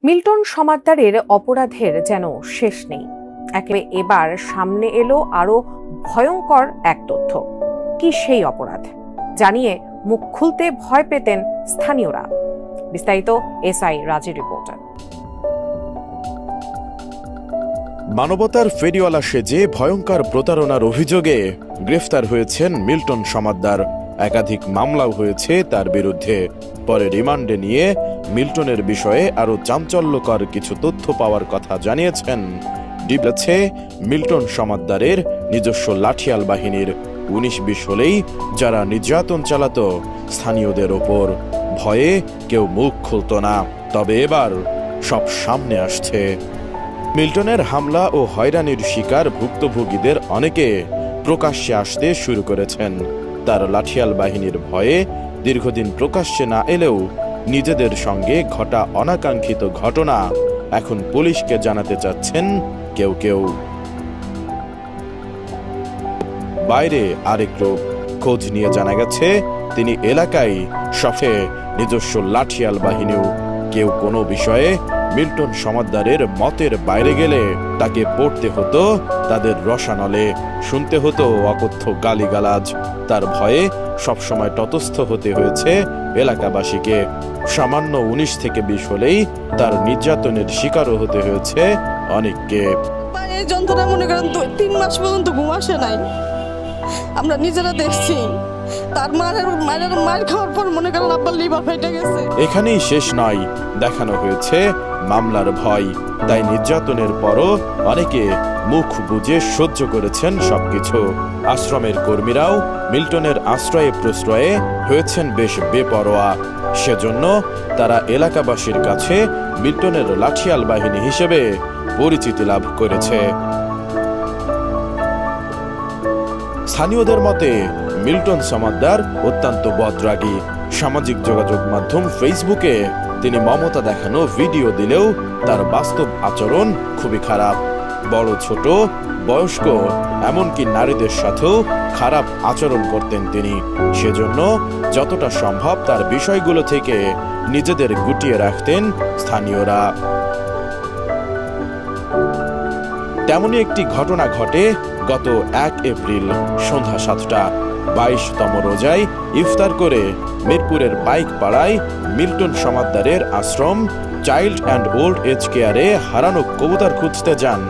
Milton সমাদ্দারের অপরাধের যেন শেষ নেই। একেবারে এবার সামনে এলো আরো ভয়ঙ্কর এক তথ্য। কি সেই অপরাধ জানিয়ে মুখ খুলতে ভয় পেতেন স্থানীয়রা। বিস্তারিত এসআই রাজের রিপোর্টে। মানবতার ফেরিওয়ালা সেজে ভয়ঙ্কর প্রতারণার অভিযোগে গ্রেফতার হয়েছেন মিল্টন সমাদ্দার। একাধিক মামলাও হয়েছে তার বিরুদ্ধে। পরে রিমান্ডে নিয়ে মিল্টনের বিষয়ে আরও চাঞ্চল্যকর কিছু তথ্য পাওয়ার কথা জানিয়েছেন ডিবলেছে মিল্টন সমাদ্দারের নিজস্ব লাঠিয়াল বাহিনীর। 19-20 হলেই যারা নির্যাতন চালাত স্থানীয়দের ওপর, ভয়ে কেউ মুখ খুলত না। তবে এবার সব সামনে আসছে। মিল্টনের হামলা ও হয়রানির শিকার ভুক্তভোগীদের অনেকে প্রকাশ্যে আসতে শুরু করেছেন। তার লাঠিয়াল বাহিনীর ভয়ে দীর্ঘদিন প্রকাশ্যে না এলেও নিজেদের সঙ্গে ঘটা অনাকাঙ্ক্ষিত ঘটনা এখন পুলিশকে জানাতে চাচ্ছেন কেউ কেউ। বাইরে আরেক লোক খোঁজ নিয়ে জানা গেছে তিনি এলাকায় সফে নিজস্ব লাঠিয়াল বাহিনীও। কেউ কোনো বিষয়ে মিল্টন সমাদ্দারের মতের বাইরে গেলে তাকে পড়তে হতো তাদের রসানলে, শুনতে হতো অকথ্য গালিগালাজ। তার ভয়ে সবসময় তটস্থ হতে হয়েছে এলাকাবাসীকে। সামান্য 19 থেকে 20 হলেই তার নির্যাতনের শিকারও হতে হয়েছে অনেককে। এই যন্ত্রণা মনে করেন 3 মাস পর্যন্ত ঘুম আসে নাই। আমরা নিজেরা দেখছি তার মার খাওয়ার পর মনে করেন আব্বার লিভার ফেটে গেছে। এখানেই শেষ নয়, দেখানো হয়েছে মামলার ভয়। তাই নির্যাতনের পরও অনেকে মুখ বুজে সহ্য করেছেন সবকিছু। আশ্রমের কর্মীরাও মিল্টনের আশ্রয়ে প্রশ্রয়ে হয়েছেন বেশ বেপরোয়া। সেজন্য তারা এলাকাবাসীর কাছে মিল্টনের লাঠিয়াল বাহিনী হিসেবে পরিচিতি লাভ করেছে। স্থানীয়দের মতে মিল্টন সমাদ্দার অত্যন্ত বদরাগী। সামাজিক যোগাযোগ মাধ্যম ফেসবুকে তিনি মমতা দেখানো ভিডিও দিলেও তার বাস্তব আচরণ খুবই খারাপ। বড় ছোট বয়স্ক এমনকি নারীদের সাথেও খারাপ আচরণ করতেন তিনি। সেজন্য যতটা সম্ভব তার বিষয়গুলো থেকে নিজেদের গুটিয়ে রাখতেন স্থানীয়রা। তেমনই একটি ঘটনা ঘটে গত 1 এপ্রিল সন্ধ্যা 7টা। 22তম রোজায় ইফতার করে মিরপুরের বাইক পাড়ায় মিল্টন সমাদ্দারের আশ্রম চাইল্ড অ্যান্ড ওল্ড এজ কেয়ারে হারানো কবুতর খুঁজতে যান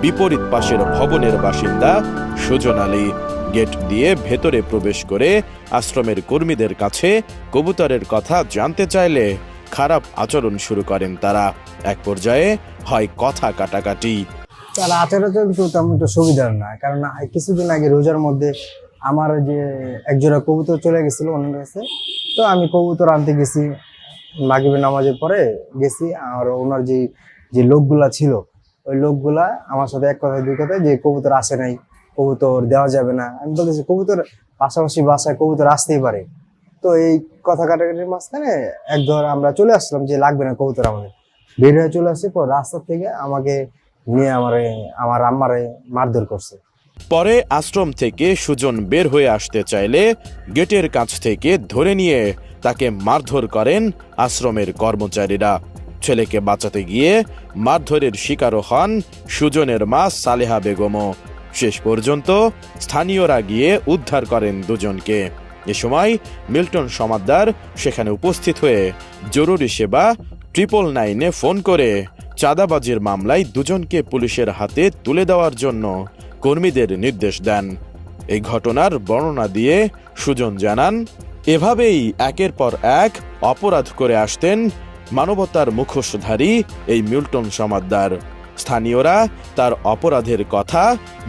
বিপরীত পাশের ভবনের বাসিন্দা সুজন আলী। গেট দিয়ে ভেতরে প্রবেশ করে আশ্রমের কর্মীদের কাছে কবুতরের কথা জানতে চাইলে খারাপ আচরণ শুরু করেন তারা। এক পর্যায়ে হয় কথা কাটাকাটি। তার আচরণ তো তেমন তো সুবিধার না, কারণ কিছুদিন আগে রোজার মধ্যে আমার যে একজোড়া কবুতর চলে গেছিল ওনার কাছে। তো আমি কবুতর আনতে গেছি, মাগরিবের নামাজের পরে গেছি। আর ওনার যে লোকগুলা ছিল ওই লোকগুলা আমার সাথে এক কথায় দুই কথায় যে কবুতর আসে নাই, কবুতর দেওয়া যাবে না। আমি বলতেছি কবুতর পাশাপাশি বাসায় কবুতর আসতেই পারে। তো এই কথা কাটাকাটির মাঝখানে একদর আমরা চলে আসলাম যে লাগবে না কবুতর আমাদের। বের হয়ে চলে আসছি, পর রাস্তা থেকে আমাকে নিয়ে আমার আম্মারে মারধর করছে। পরে আশ্রম থেকে সুজন বের হয়ে আসতে চাইলে গেটের কাছ থেকে ধরে নিয়ে তাকে মারধর করেন আশ্রমের কর্মচারীরা। ছেলেকে বাঁচাতে গিয়ে মারধরের শিকারও হন সুজনের মা সালেহা বেগমও। শেষ পর্যন্ত স্থানীয়রা গিয়ে উদ্ধার করেন দুজনকে। এ সময় মিল্টন সমাদ্দার সেখানে উপস্থিত হয়ে জরুরি সেবা 999-এ ফোন করে চাঁদাবাজির মামলায় দুজনকে পুলিশের হাতে তুলে দেওয়ার জন্য কর্মীদের নির্দেশ দেন। এই ঘটনার বর্ণনা দিয়ে সুজন জানান, এভাবেই একের পর এক অপরাধ করে আসতেন মানবতার মুখোশধারী এই মিল্টন সমাদ্দার। স্থানীয়রা তার অপরাধের কথা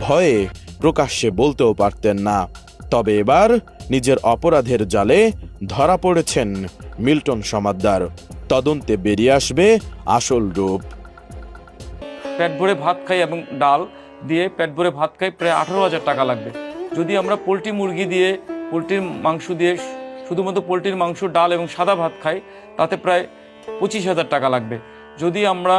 ভয়ে প্রকাশ্যে বলতেও পারতেন না। তবে এবার নিজের অপরাধের জালে ধরা পড়েছেন মিল্টন সমাদ্দার। তদন্তে বেরিয়ে আসবে আসল রূপ। পেট ভরে ভাত খাই এবং ডাল দিয়ে পেট ভরে ভাত খাই, প্রায় 18,000 টাকা লাগবে। যদি আমরা পোলট্রি মুরগি দিয়ে পোলট্রির মাংস দিয়ে শুধুমাত্র পোলট্রির মাংস ডাল এবং সাদা ভাত খাই তাতে প্রায় 25,000 টাকা লাগবে। যদি আমরা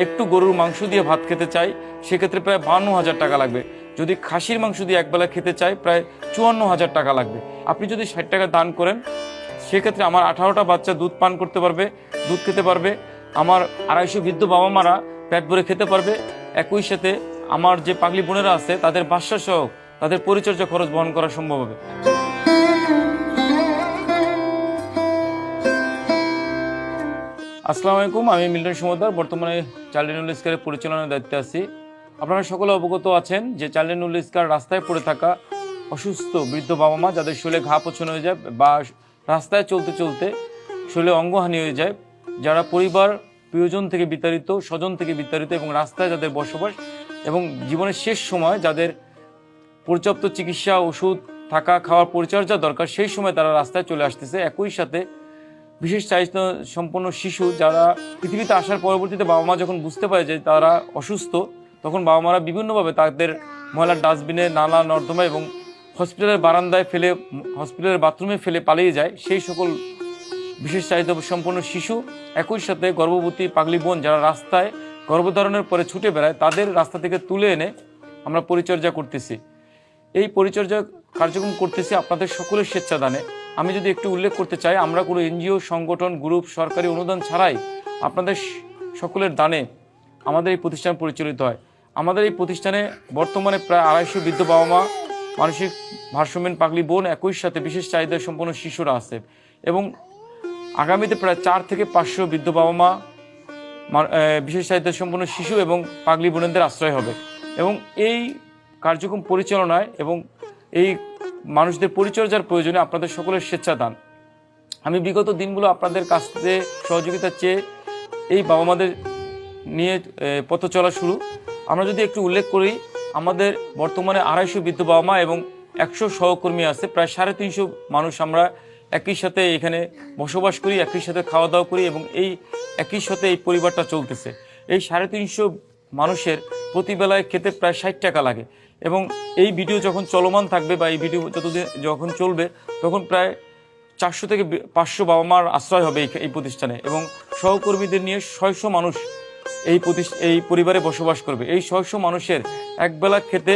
একটু গরুর মাংস দিয়ে ভাত খেতে চাই সেক্ষেত্রে প্রায় 52,000 টাকা লাগবে। যদি খাসির মাংস দিয়ে একবেলা খেতে চাই প্রায় 54,000 টাকা লাগবে। আপনি যদি 60 টাকা দান করেন সেক্ষেত্রে আমার 18টা বাচ্চা দুধ পান করতে পারবে, দুধ খেতে পারবে। আমার 250 বৃদ্ধ বাবা মারা পেট ভরে খেতে পারবে। একই সাথে আমার যে পাগলি বোনেরা আছে তাদের বাসা সহ তাদের পরিচর্যা খরচ বহন করা সম্ভব হবে। আসসালামু আলাইকুম, আমি মিল্টন সমুদ্র, বর্তমানে চাইল্ড নুল স্কারের পরিচালনার দায়িত্বে আছি। আপনারা সকলে অবগত আছেন যে চাইল্ড নুল স্কার রাস্তায় পড়ে থাকা অসুস্থ বৃদ্ধ বাবা মা যাদের শরীরে ঘা পছন হয়ে যায় বা রাস্তায় চলতে চলতে শরীরে অঙ্গহানি হয়ে যায়, যারা পরিবার প্রিয়জন থেকে বিতাড়িত, স্বজন থেকে বিতাড়িত এবং রাস্তায় যাদের বসবাস এবং জীবনের শেষ সময় যাদের পর্যাপ্ত চিকিৎসা, ওষুধ, থাকা, খাওয়ার পরিচর্যা দরকার, সেই সময় তারা রাস্তায় চলে আসতেছে। একই সাথে বিশেষ চাহিদা সম্পন্ন শিশু যারা পৃথিবীতে আসার পরবর্তীতে বাবা মা যখন বুঝতে পারে যে তারা অসুস্থ, তখন বাবা মারা বিভিন্নভাবে তাদের ময়লার ডাস্টবিনে, নালা নর্দমা এবং হসপিটালের বারান্দায় ফেলে, হসপিটালের বাথরুমে ফেলে পালিয়ে যায়। সেই সকল বিশেষ চাহিদা সম্পন্ন শিশু, একই সাথে গর্ভবতী পাগলি বোন যারা রাস্তায় গর্ভধারণের পরে ছুটে বেড়ায়, তাদের রাস্তা থেকে তুলে এনে আমরা পরিচর্যা করতেছি। এই পরিচর্যা কার্যক্রম করতেছি আপনাদের সকলের স্বেচ্ছাদানে। আমি যদি একটু উল্লেখ করতে চাই, আমরা কোনো এনজিও, সংগঠন, গ্রুপ, সরকারি অনুদান ছাড়াই আপনাদের সকলের দানে আমাদের এই প্রতিষ্ঠান পরিচালিত হয়। আমাদের এই প্রতিষ্ঠানে বর্তমানে প্রায় 250 বৃদ্ধ বাবা মা, মানসিক ভারসাম্যহীন পাগলি বোন, একই সাথে বিশেষ চাহিদা সম্পন্ন শিশুরা আছে এবং আগামীতে প্রায় 4 থেকে 500 বৃদ্ধ বাবা মা, বিশেষ চাহিদা সম্পন্ন শিশু এবং পাগলি বোনদের আশ্রয় হবে। এবং এই কার্যক্রম পরিচালনায় এবং এই মানুষদের পরিচর্যার প্রয়োজনে আপনাদের সকলের স্বেচ্ছাদান। আমি বিগত দিনগুলো আপনাদের কাছ থেকে সহযোগিতা চেয়ে এই বাবা মাদের নিয়ে পথ চলা শুরু। আমরা যদি একটু উল্লেখ করি, আমাদের বর্তমানে 250 বৃদ্ধ বাবা মা এবং 100 সহকর্মী আছে, প্রায় 350 মানুষ আমরা একই সাথে এখানে বসবাস করি, একই সাথে খাওয়া দাওয়া করি এবং এই একই সাথে এই পরিবারটা চলতেছে। এই 350 মানুষের প্রতিবেলায় খেতে প্রায় 60 টাকা লাগে এবং এই ভিডিও যখন চলমান থাকবে বা এই ভিডিও যখন চলবে, তখন প্রায় 400 থেকে 500 বাবা মার আশ্রয় হবে এই প্রতিষ্ঠানে এবং সহকর্মীদের নিয়ে 600 মানুষ এই পরিবারে বসবাস করবে। এই 600 মানুষের একবেলা খেতে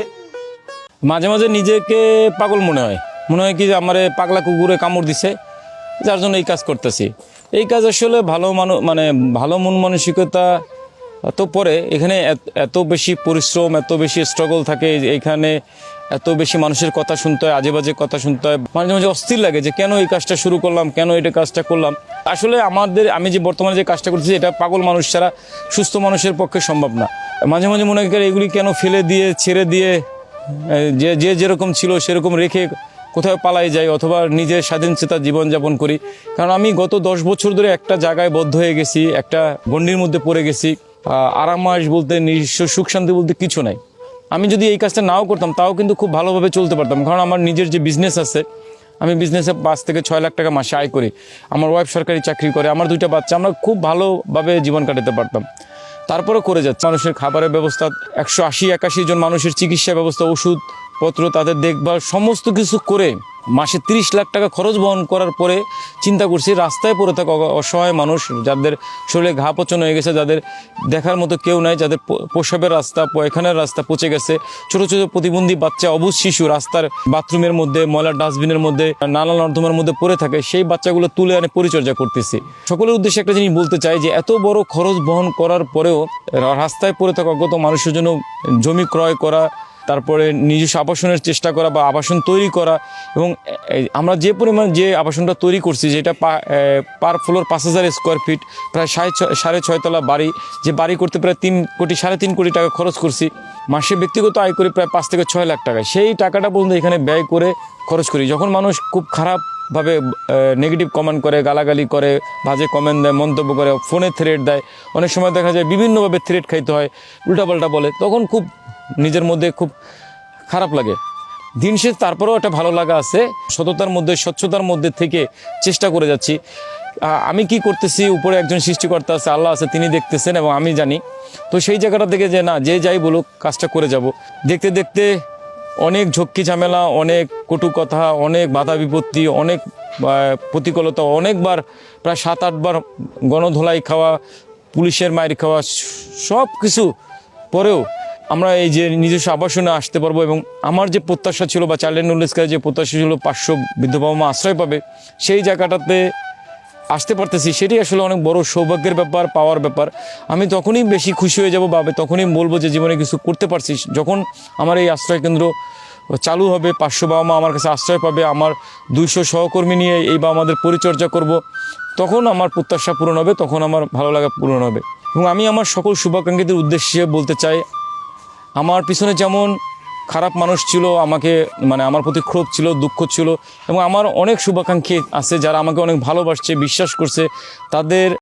মাঝে মাঝে নিজেকে পাগল মনে হয় কি যে আমার পাগলা কুকুরে কামড় দিছে, যার জন্য এই কাজ করতেছি। এই কাজ আসলে ভালো মন মানসিকতা তো পরে এখানে এত বেশি পরিশ্রম, এত বেশি স্ট্রাগল থাকে, এখানে এত বেশি মানুষের কথা শুনতে হয়, আজে বাজে কথা শুনতে হয়। মাঝে মাঝে অস্থির লাগে যে কেন এই কাজটা শুরু করলাম, কেন এটা কাজটা করলাম। আসলে আমি যে বর্তমানে যে কাজটা করতেছি, এটা পাগল মানুষ ছাড়া সুস্থ মানুষের পক্ষে সম্ভব না। মাঝে মাঝে মনে করি এগুলি কেন ফেলে দিয়ে, ছেড়ে দিয়ে, যে যেরকম ছিল সেরকম রেখে কোথাও পালাই যাই অথবা নিজের স্বাধীনচেতা জীবনযাপন করি। কারণ আমি গত 10 বছর ধরে একটা জায়গায় বদ্ধ হয়ে গেছি, একটা গণ্ডির মধ্যে পড়ে গেছি। আরাম আয়েশ বলতে, নিজস্ব সুখ শান্তি বলতে কিছু নাই। আমি যদি এই কাজটা নাও করতাম তাও কিন্তু খুব ভালোভাবে চলতে পারতাম, কারণ আমার নিজের যে বিজনেস আছে, আমি বিজনেসে 5 থেকে 6 লাখ টাকা মাসে আয় করি। আমার ওয়াইফ সরকারি চাকরি করে, আমার 2টা বাচ্চা, আমরা খুব ভালোভাবে জীবন কাটাতে পারতাম। তারপরে করে যাচ্ছে মানুষের খাবারের ব্যবস্থা, 180-81 জন মানুষের চিকিৎসা ব্যবস্থা, ওষুধপত্র, তাদের দেখভাল, সমস্ত কিছু করে মাসে 30 লাখ টাকা খরচ বহন করার পরে চিন্তা করছি রাস্তায় পড়ে থাকা অসহায় মানুষ, যাদের শরীরে ঘা পচন হয়ে গেছে, যাদের দেখার মতো কেউ নাই, যাদের প্রসবের রাস্তা, পায়খানার রাস্তা পচে গেছে, ছোট ছোট প্রতিবন্ধী বাচ্চা, অবুঝ শিশু রাস্তার বাথরুমের মধ্যে, ময়লার ডাস্টবিনের মধ্যে, নালা নর্দমার মধ্যে পড়ে থাকে, সেই বাচ্চাগুলো তুলে আনে পরিচর্যা করতেছি। সকলের উদ্দেশ্যে একটা জিনিস বলতে চাই যে এত বড় খরচ বহন করার পরেও রাস্তায় পড়ে থাকা অজ্ঞাত মানুষের জন্য জমি ক্রয় করা, তারপরে নিজস্ব আবাসনের চেষ্টা করা বা আবাসন তৈরি করা, এবং আমরা যে পরিমাণ যে আবাসনটা তৈরি করছি, যেটা পার ফ্লোর 5000 স্কোয়ার ফিট, প্রায় 6.5 তলা বাড়ি, যে বাড়ি করতে প্রায় 3.5 কোটি টাকা খরচ করছি। মাসে ব্যক্তিগত আয় করি প্রায় 5 থেকে 6 লাখ টাকা। সেই টাকাটা পর্যন্ত এখানে ব্যয় করে খরচ করি। যখন মানুষ খুব খারাপভাবে নেগেটিভ কমেন্ট করে, গালাগালি করে, বাজে কমেন্ট দেয়, মন্তব্য করে, ফোনে থ্রেট দেয়, অনেক সময় দেখা যায় বিভিন্নভাবে থ্রেট খাইতে হয়, উল্টাপাল্টা বলে, তখন খুব নিজের মধ্যে খুব খারাপ লাগে। দিন শেষ তারপরেও একটা ভালো লাগা আছে, সততার মধ্যে, স্বচ্ছতার মধ্যে থেকে চেষ্টা করে যাচ্ছি। আমি কি করতেছি, উপরে একজন সৃষ্টিকর্তা আছে, আল্লাহ আছে, তিনি দেখতেছেন এবং আমি জানি। তো সেই জায়গাটা থেকে যে না, যে যাই বলুক কাজটা করে যাব। দেখতে দেখতে অনেক ঝক্কি ঝামেলা, অনেক কটু কথা, অনেক বাধা বিপত্তি, অনেক প্রতিকূলতা, অনেকবার প্রায় 7-8 বার গণধোলাই খাওয়া, পুলিশের মাইর খাওয়া, সব কিছু পরেও আমরা এই যে নিজস্ব আবাসনে আসতে পারবো। এবং আমার যে প্রত্যাশা ছিল বা চাইল্ড নুল স্কারে যে প্রত্যাশা ছিল 500 বৃদ্ধ বাবা মা আশ্রয় পাবে, সেই জায়গাটাতে আসতে পারতেছি, সেটাই আসলে অনেক বড় সৌভাগ্যের ব্যাপার, পাওয়ার ব্যাপার। আমি তখনই বেশি খুশি হয়ে যাব বা তখনই বলবো যে জীবনে কিছু করতে পারছিস, যখন আমার এই আশ্রয় কেন্দ্র চালু হবে, 500 বাবা মা আমার কাছে আশ্রয় পাবে, আমার 200 সহকর্মী নিয়ে এই বাবা মাদের পরিচর্যা করব, তখন আমার প্রত্যাশা পূরণ হবে, তখন আমার ভালো লাগা পূরণ হবে। এবং আমি আমার সকল শুভাকাঙ্ক্ষীদের উদ্দেশ্যে বলতে চাই, আমার পিছনে যেমন খারাপ মানুষ ছিল, আমাকে মানে আমার প্রতি ক্ষোভ ছিল, দুঃখ ছিল, এবং আমার অনেক শুভাকাঙ্ক্ষী আছে যারা আমাকে অনেক ভালোবাসছে, বিশ্বাস করছে, তাদের